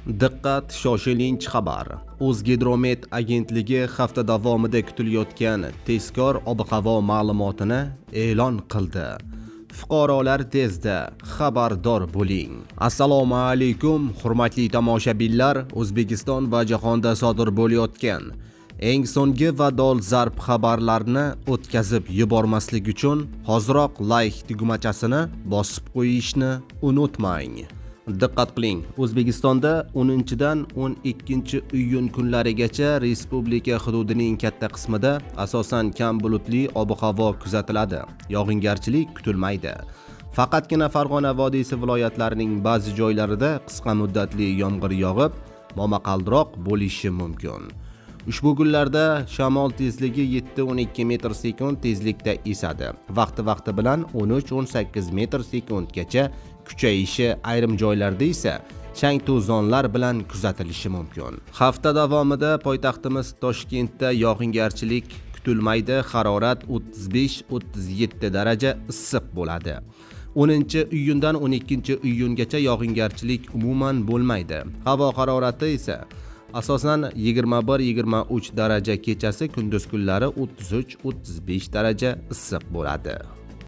Diqqat, shoshilinch xabar. O'zgidromet agentligi hafta davomida kutilayotgan tezkor ob-havo ma'lumotini e'lon qildi. Fuqarolar tezda xabardor bo'ling. Assalomu alaykum, hurmatli tomoshabinlar. O'zbekiston va jahonda sodir bo'layotgan eng so'nggi va dolzarb xabarlarni o'tkazib yubormaslik uchun hoziroq like tugmachasini bosib qo'yishni unutmang. Diqqat qiling, O'zbekistonda 10-dan 12-iyun kunlarigacha respublika hududining katta qismida asosan kam bulutli ob-havo kuzatiladi. Yog'ingarchilik kutilmaydi. Faqatgina Farg'ona vodiysi viloyatlarining ba'zi joylarida qisqa muddatli yomg'ir yog'ib, momaqaldiroq bo'lishi mumkin. Ushbu kunlarda shamol tezligi 7-12 metr/sekund tezlikda esadi. Vaqti bilan 13-18 metr/sekundgacha kuchayishi, ayrim joylarda esa chang to'zonlar bilan kuzatilishi mumkin. Hafta davomida poytaxtimiz Toshkentda yog'ingarchilik kutilmaydi. Harorat 35-37 daraja issiq bo'ladi. 10-iyundan 12-iyungacha yog'ingarchilik umuman bo'lmaydi. Havo harorati esa asosan 21-23 daraja, kechasi kunduz kunlari 33-35 daraja issiq bo'ladi.